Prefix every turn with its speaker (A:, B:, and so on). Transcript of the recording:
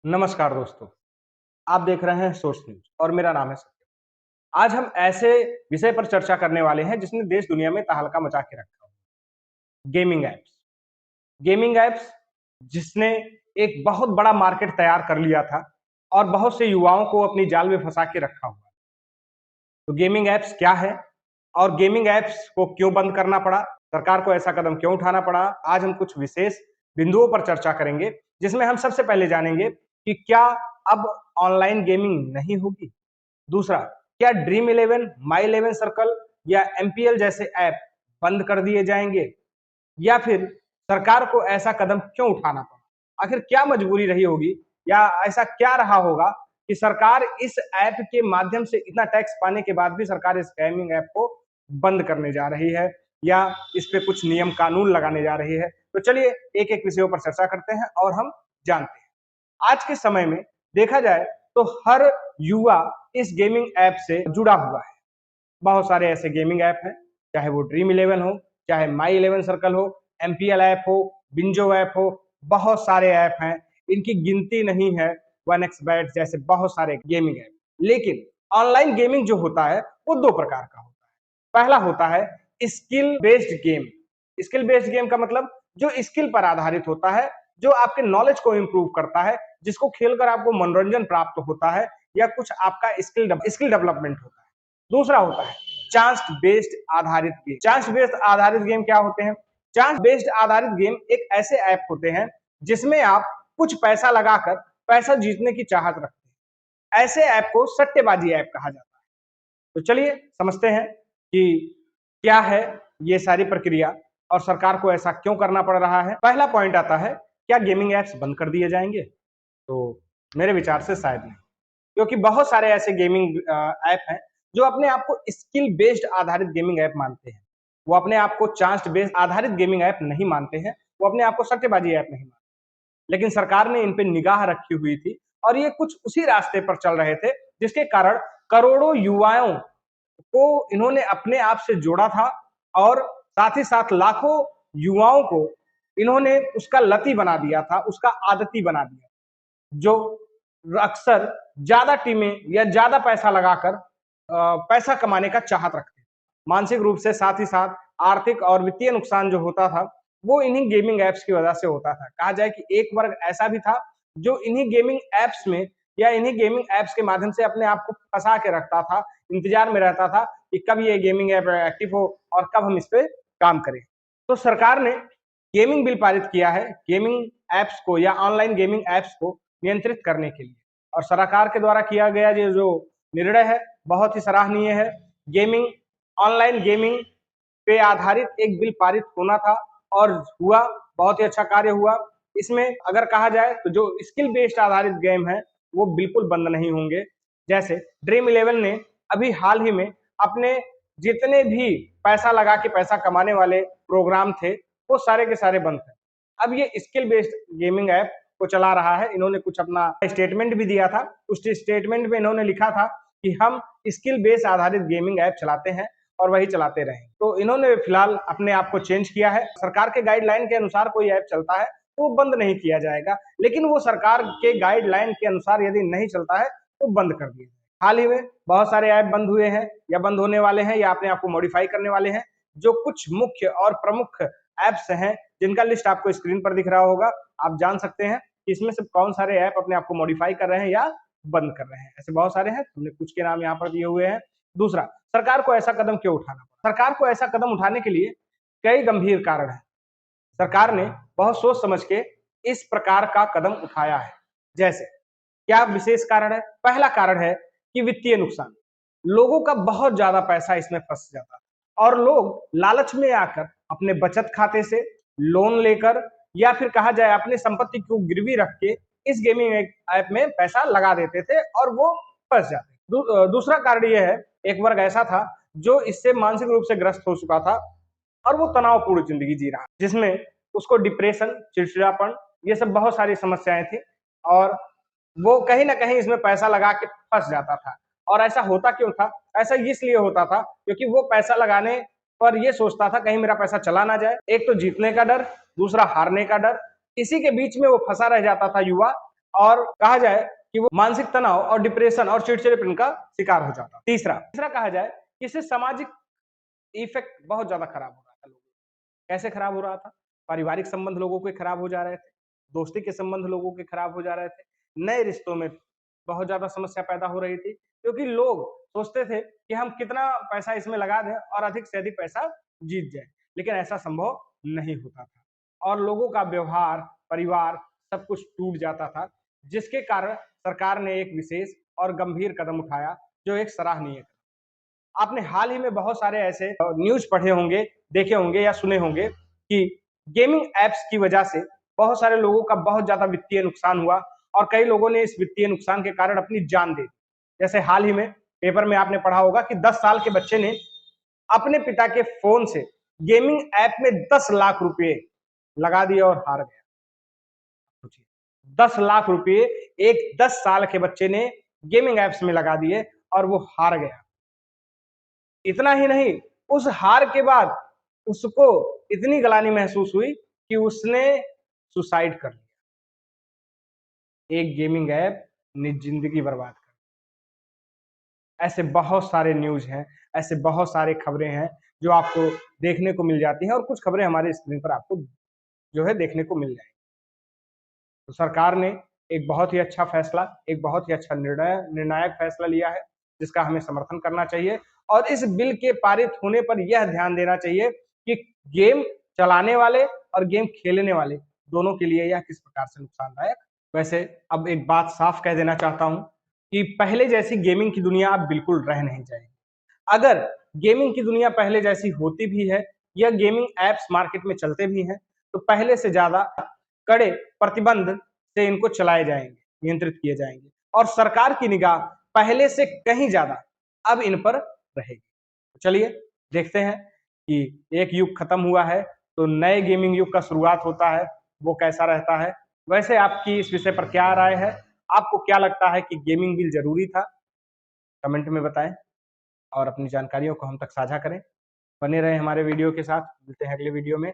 A: नमस्कार दोस्तों, आप देख रहे हैं सोर्स न्यूज और मेरा नाम है सत्य। आज हम ऐसे विषय पर चर्चा करने वाले हैं जिसने देश दुनिया में तहलका मचा के रखा है। Gaming apps. गेमिंग ऐप्स जिसने एक बहुत बड़ा मार्केट तैयार कर लिया था और बहुत से युवाओं को अपनी जाल में फंसा के रखा हुआ। तो गेमिंग ऐप्स क्या है और गेमिंग ऐप्स को क्यों बंद करना पड़ा, सरकार को ऐसा कदम क्यों उठाना पड़ा, आज हम कुछ विशेष बिंदुओं पर चर्चा करेंगे, जिसमें हम सबसे पहले जानेंगे कि क्या अब ऑनलाइन गेमिंग नहीं होगी। दूसरा, क्या ड्रीम इलेवन, माई इलेवन सर्कल या एमपीएल जैसे ऐप बंद कर दिए जाएंगे, या फिर सरकार को ऐसा कदम क्यों उठाना पड़ा? आखिर क्या मजबूरी रही होगी या ऐसा क्या रहा होगा कि सरकार इस ऐप के माध्यम से इतना टैक्स पाने के बाद भी सरकार इस गेमिंग ऐप को बंद करने जा रही है या इस पे कुछ नियम कानून लगाने जा रही है। तो चलिए एक एक विषयों पर चर्चा करते हैं और हम जानते हैं। आज के समय में देखा जाए तो हर युवा इस गेमिंग ऐप से जुड़ा हुआ है। बहुत सारे ऐसे गेमिंग ऐप हैं, चाहे वो ड्रीम इलेवन हो, चाहे माई इलेवन सर्कल हो, एमपीएल ऐप हो, बिंजो ऐप हो, बहुत सारे ऐप हैं, इनकी गिनती नहीं है। वन एक्स बैट जैसे बहुत सारे गेमिंग ऐप। लेकिन ऑनलाइन गेमिंग जो होता है वो दो प्रकार का होता है। पहला होता है skill based game. Skill based game का मतलब जो स्किल पर आधारित होता है, जो आपके नॉलेज को इंप्रूव करता है, जिसको खेलकर आपको मनोरंजन प्राप्त होता है या कुछ आपका स्किल डेवलपमेंट होता है। दूसरा होता है चांस बेस्ड आधारित गेम। चांस बेस्ड आधारित गेम क्या होते हैं? चांस बेस्ड आधारित गेम एक ऐसे ऐप होते हैं जिसमें आप कुछ पैसा लगाकर पैसा जीतने की चाहत रखते हैं। ऐसे ऐप को सट्टेबाजी ऐप कहा जाता है। तो चलिए समझते हैं कि क्या है ये सारी प्रक्रिया और सरकार को ऐसा क्यों करना पड़ रहा है। पहला पॉइंट आता है, क्या गेमिंग ऐप्स बंद कर दिए जाएंगे? तो मेरे विचार से शायद नहीं, क्योंकि बहुत सारे ऐसे गेमिंग ऐप हैं जो अपने आप को स्किल बेस्ड आधारित गेमिंग ऐप मानते हैं। वो अपने आप को चांस बेस्ड आधारित गेमिंग ऐप नहीं मानते हैं, वो अपने आप को सट्टेबाजी ऐप नहीं मानते। लेकिन सरकार ने इन पे निगाह रखी हुई थी और ये कुछ उसी रास्ते पर चल रहे थे जिसके कारण करोड़ों युवाओं को इन्होंने अपने आप से जोड़ा था और साथ ही साथ लाखों युवाओं को इन्होंने उसका लती बना दिया था, उसका आदती बना दिया, जो अक्सर ज्यादा टीमें या ज्यादा पैसा लगाकर पैसा कमाने का चाहत रखते हैं। मानसिक रूप से साथ ही साथ आर्थिक और वित्तीय नुकसान जो होता था वो इन्हीं गेमिंग ऐप्स की वजह से होता था। कहा जाए कि एक वर्ग ऐसा भी था जो इन्हीं गेमिंग ऐप्स में या इन्हीं गेमिंग ऐप्स के माध्यम से अपने आप को फंसा के रखता था, इंतजार में रहता था कि कब ये गेमिंग ऐप एक्टिव हो और कब हम इस पे काम करें। तो सरकार ने गेमिंग बिल पारित किया है गेमिंग ऐप्स को या ऑनलाइन गेमिंग ऐप्स को नियंत्रित करने के लिए, और सरकार के द्वारा किया गया ये जो निर्णय है बहुत ही सराहनीय है। गेमिंग ऑनलाइन गेमिंग पे आधारित एक बिल पारित होना था और हुआ, बहुत ही अच्छा कार्य हुआ। इसमें अगर कहा जाए तो जो स्किल बेस्ड आधारित गेम है वो बिल्कुल बंद नहीं होंगे। जैसे ड्रीम इलेवन ने अभी हाल ही में अपने जितने भी पैसा लगा के पैसा कमाने वाले प्रोग्राम थे वो सारे के सारे बंद थे। अब ये स्किल बेस्ड गेमिंग ऐप को चला रहा है। इन्होंने कुछ अपना स्टेटमेंट भी दिया था, उस स्टेटमेंट में इन्होंने लिखा था कि हम स्किल बेस्ड आधारित गेमिंग ऐप चलाते हैं और वही चलाते रहें। तो इन्होंने फिलहाल अपने आप को चेंज किया है। सरकार के गाइडलाइन के अनुसार कोई ऐप चलता है तो वो बंद नहीं किया जाएगा, लेकिन वो सरकार के गाइडलाइन के अनुसार यदि नहीं चलता है तो बंद कर दिया जाएगा। हाल ही में बहुत सारे ऐप बंद हुए हैं या बंद होने वाले हैं या अपने आप को मॉडिफाई करने वाले हैं। जो कुछ मुख्य और प्रमुख ऐप्स हैं जिनका लिस्ट आपको स्क्रीन पर दिख रहा होगा, आप जान सकते हैं कि इसमें से कौन सारे ऐप अपने आप को मॉडिफाई कर रहे हैं या बंद कर रहे हैं। ऐसे बहुत सारे हैं, हमने कुछ के नाम यहाँ पर दिए हुए हैं। दूसरा, सरकार को ऐसा कदम क्यों उठाना पड़ा? सरकार को ऐसा कदम उठाने के लिए कई गंभीर कारण हैं। सरकार ने बहुत सोच समझ के इस प्रकार का कदम उठाया है। जैसे क्या विशेष कारण है? पहला कारण है कि वित्तीय नुकसान। लोगों का बहुत ज्यादा पैसा इसमें फंस जाता है और लोग लालच में आकर अपने बचत खाते से लोन लेकर या फिर कहा जाए अपनी संपत्ति को गिरवी रख के इस गेमिंग ऐप में पैसा लगा देते थे और वो फंस जाते। दूसरा कारण यह है, एक वर्ग ऐसा था जो इससे मानसिक रूप से ग्रस्त हो चुका था और वो तनावपूर्ण जिंदगी जी रहा, जिसमें उसको डिप्रेशन, चिड़चिड़ापन, ये सब बहुत सारी समस्याएं थी और वो कहीं ना कहीं इसमें पैसा लगा के फंस जाता था। और ऐसा होता क्यों था? ऐसा इसलिए होता था क्योंकि वो पैसा लगाने पर ये सोचता था कहीं मेरा पैसा चला ना जाए। एक तो जीतने का डर, दूसरा हारने का डर, इसी के बीच में वो फंसा रह जाता था युवा और कहा जाए कि वो मानसिक तनाव और डिप्रेशन और चिड़चिड़ेपन का शिकार हो जाता। तीसरा कहा जाए कि इससे सामाजिक इफेक्ट बहुत ज्यादा खराब हो रहा था लोगों का। कैसे खराब हो रहा था? पारिवारिक संबंध लोगों के खराब हो जा रहे थे, दोस्ती के संबंध लोगों के खराब हो जा रहे थे, नए रिश्तों में बहुत ज्यादा समस्या पैदा हो रही थी, क्योंकि लोग सोचते थे कि हम कितना पैसा इसमें लगा दें और अधिक से अधिक पैसा जीत जाए, लेकिन ऐसा संभव नहीं होता था और लोगों का व्यवहार, परिवार सब कुछ टूट जाता था, जिसके कारण सरकार ने एक विशेष और गंभीर कदम उठाया, जो एक सराहनीय। आपने हाल ही में बहुत सारे ऐसे न्यूज पढ़े होंगे, देखे होंगे या सुने होंगे कि गेमिंग एप्स की वजह से बहुत सारे लोगों का बहुत ज्यादा वित्तीय नुकसान हुआ और कई लोगों ने इस वित्तीय नुकसान के कारण अपनी जान दे दी। जैसे हाल ही में पेपर में आपने पढ़ा होगा कि 10 साल के बच्चे ने अपने पिता के फोन से गेमिंग ऐप में 10 लाख रुपए लगा दिए और हार गया। सोचिए, 10 लाख रुपए एक 10 साल के बच्चे ने गेमिंग एप्स में लगा दिए और वो हार गया। इतना ही नहीं, उस हार के बाद उसको इतनी गलानी महसूस हुई कि उसने सुसाइड कर लिया। एक गेमिंग ऐप ने जिंदगी बर्बाद कर दी। ऐसे बहुत सारे न्यूज हैं, ऐसे बहुत सारे खबरें हैं जो आपको देखने को मिल जाती हैं और कुछ खबरें हमारे स्क्रीन पर आपको जो है देखने को मिल जाएगी। तो सरकार ने एक बहुत ही अच्छा फैसला, एक बहुत ही अच्छा निर्णायक फैसला लिया है, जिसका हमें समर्थन करना चाहिए और इस बिल के पारित होने पर यह ध्यान देना चाहिए कि गेम चलाने वाले और गेम खेलने वाले दोनों के लिए यह किस प्रकार से नुकसानदायक। वैसे अब एक बात साफ कह देना चाहता हूं कि पहले जैसी गेमिंग की दुनिया अब बिल्कुल रह नहीं जाएगी। अगर गेमिंग की दुनिया पहले जैसी होती भी है या गेमिंग एप्स मार्केट में चलते भी हैं, तो पहले से ज्यादा कड़े प्रतिबंध से इनको चलाए जाएंगे, नियंत्रित किए जाएंगे और सरकार की निगाह पहले से कहीं ज्यादा अब इन पर रहेगी। तो चलिए देखते हैं कि एक युग खत्म हुआ है तो नए गेमिंग युग का शुरुआत होता है, वो कैसा रहता है। वैसे आपकी इस विषय पर क्या राय है? आपको क्या लगता है कि गेमिंग बिल जरूरी था? कमेंट में बताएं और अपनी जानकारियों को हम तक साझा करें। बने रहें हमारे वीडियो के साथ। मिलते हैं अगले वीडियो में।